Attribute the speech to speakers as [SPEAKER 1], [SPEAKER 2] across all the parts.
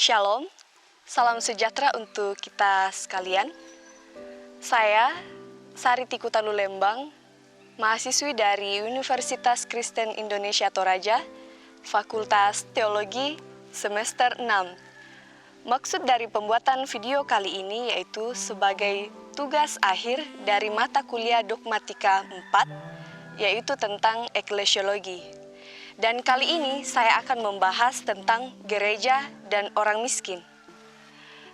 [SPEAKER 1] Shalom, salam sejahtera untuk kita sekalian. Saya, Sari Tikutanu Lembang, mahasiswi dari Universitas Kristen Indonesia Toraja, Fakultas Teologi, semester 6. Maksud dari pembuatan video kali ini yaitu sebagai tugas akhir dari mata kuliah Dogmatika 4, yaitu tentang eklesiologi. Dan kali ini saya akan membahas tentang gereja dan orang miskin.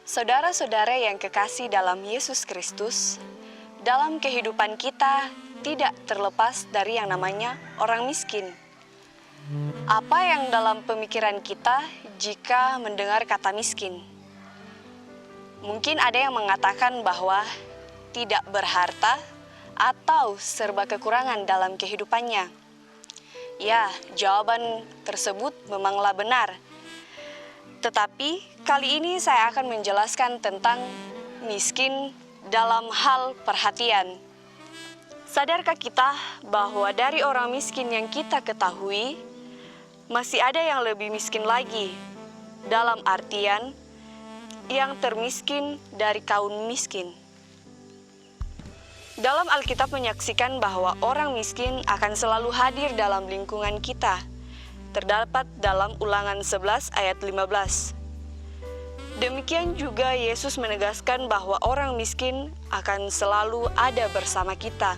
[SPEAKER 1] Saudara-saudara yang kekasih dalam Yesus Kristus, dalam kehidupan kita tidak terlepas dari yang namanya orang miskin. Apa yang dalam pemikiran kita jika mendengar kata miskin? Mungkin ada yang mengatakan bahwa tidak berharta atau serba kekurangan dalam kehidupannya. Ya, jawaban tersebut memanglah benar. Tetapi kali ini saya akan menjelaskan tentang miskin dalam hal perhatian. Sadarkah kita bahwa dari orang miskin yang kita ketahui, masih ada yang lebih miskin lagi, dalam artian yang termiskin dari kaum miskin. Dalam Alkitab menyaksikan bahwa orang miskin akan selalu hadir dalam lingkungan kita. Terdapat dalam Ulangan 11 ayat 15. Demikian juga Yesus menegaskan bahwa orang miskin akan selalu ada bersama kita.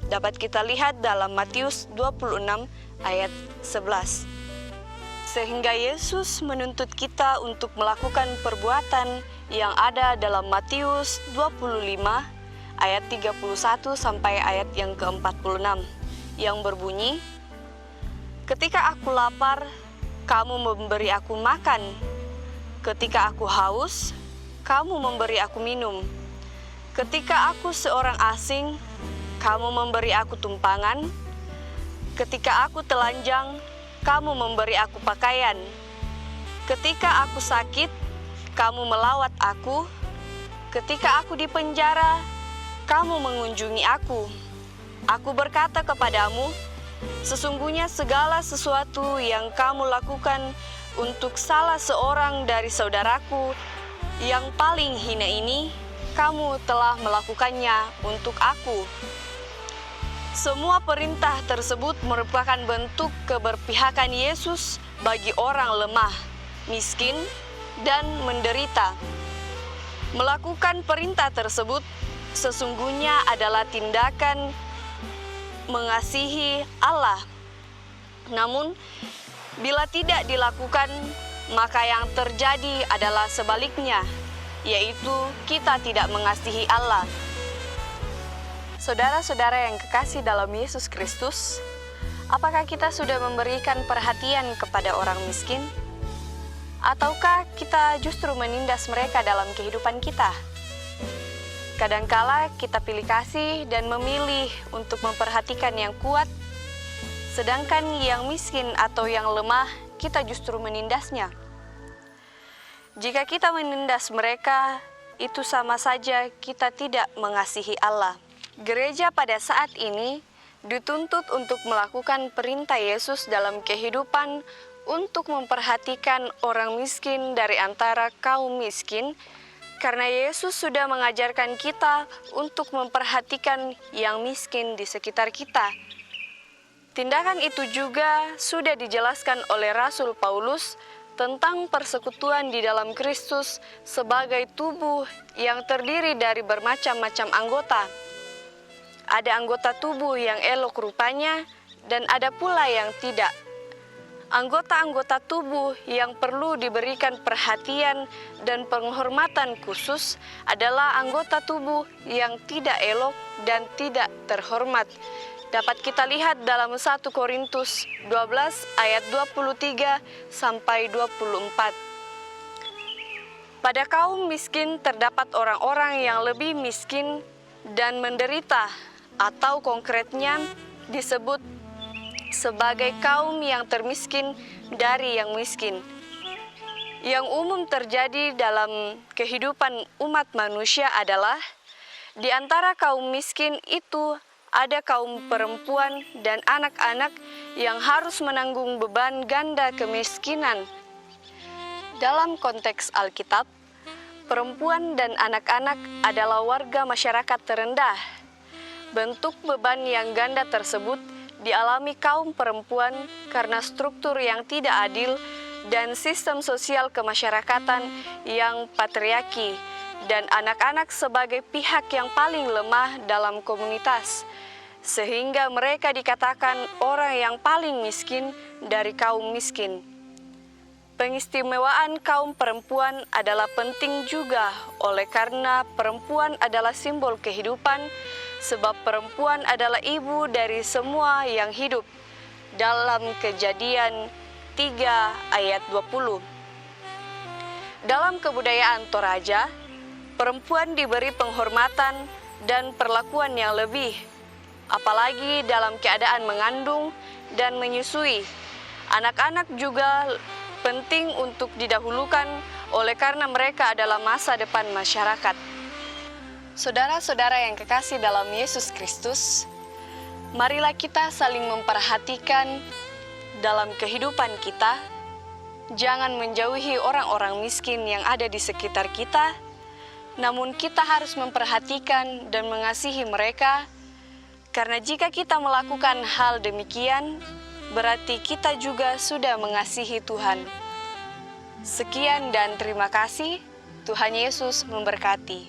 [SPEAKER 1] Dapat kita lihat dalam Matius 26 ayat 11. Sehingga Yesus menuntut kita untuk melakukan perbuatan yang ada dalam Matius 25 ayat 31 sampai ayat yang ke-46 yang berbunyi, "Ketika aku lapar, kamu memberi aku makan. Ketika aku haus, kamu memberi aku minum. Ketika aku seorang asing, kamu memberi aku tumpangan. Ketika aku telanjang, kamu memberi aku pakaian. Ketika aku sakit, kamu melawat aku. Ketika aku di penjara, kamu mengunjungi aku. Aku berkata kepadamu, sesungguhnya segala sesuatu yang kamu lakukan untuk salah seorang dari saudaraku yang paling hina ini, kamu telah melakukannya untuk aku." Semua perintah tersebut merupakan bentuk keberpihakan Yesus bagi orang lemah, miskin, dan menderita. Melakukan perintah tersebut sesungguhnya adalah tindakan mengasihi Allah. Namun, bila tidak dilakukan, maka yang terjadi adalah sebaliknya, yaitu kita tidak mengasihi Allah. Saudara-saudara yang kekasih dalam Yesus Kristus, apakah kita sudah memberikan perhatian kepada orang miskin? Ataukah kita justru menindas mereka dalam kehidupan kita? Kadangkala kita pilih kasih dan memilih untuk memperhatikan yang kuat, sedangkan yang miskin atau yang lemah kita justru menindasnya. Jika kita menindas mereka, itu sama saja kita tidak mengasihi Allah. Gereja pada saat ini dituntut untuk melakukan perintah Yesus dalam kehidupan untuk memperhatikan orang miskin dari antara kaum miskin, karena Yesus sudah mengajarkan kita untuk memperhatikan yang miskin di sekitar kita. Tindakan itu juga sudah dijelaskan oleh Rasul Paulus tentang persekutuan di dalam Kristus sebagai tubuh yang terdiri dari bermacam-macam anggota. Ada anggota tubuh yang elok rupanya dan ada pula yang tidak. Anggota-anggota tubuh yang perlu diberikan perhatian dan penghormatan khusus adalah anggota tubuh yang tidak elok dan tidak terhormat. Dapat kita lihat dalam 1 Korintus 12 ayat 23 sampai 24. Pada kaum miskin terdapat orang-orang yang lebih miskin dan menderita, atau konkretnya disebut sebagai kaum yang termiskin dari yang miskin. Yang umum terjadi dalam kehidupan umat manusia adalah di antara kaum miskin itu ada kaum perempuan dan anak-anak yang harus menanggung beban ganda kemiskinan. Dalam konteks Alkitab, perempuan dan anak-anak adalah warga masyarakat terendah. Bentuk beban yang ganda tersebut dialami kaum perempuan karena struktur yang tidak adil dan sistem sosial kemasyarakatan yang patriarki, dan anak-anak sebagai pihak yang paling lemah dalam komunitas, sehingga mereka dikatakan orang yang paling miskin dari kaum miskin. Pengistimewaan kaum perempuan adalah penting juga oleh karena perempuan adalah simbol kehidupan, sebab perempuan adalah ibu dari semua yang hidup. Dalam Kejadian 3 ayat 20. Dalam kebudayaan Toraja, perempuan diberi penghormatan dan perlakuan yang lebih, apalagi dalam keadaan mengandung dan menyusui. Anak-anak juga penting untuk didahulukan oleh karena mereka adalah masa depan masyarakat. Saudara-saudara yang kekasih dalam Yesus Kristus, marilah kita saling memperhatikan dalam kehidupan kita. Jangan menjauhi orang-orang miskin yang ada di sekitar kita, namun kita harus memperhatikan dan mengasihi mereka, karena jika kita melakukan hal demikian, berarti kita juga sudah mengasihi Tuhan. Sekian dan terima kasih. Tuhan Yesus memberkati.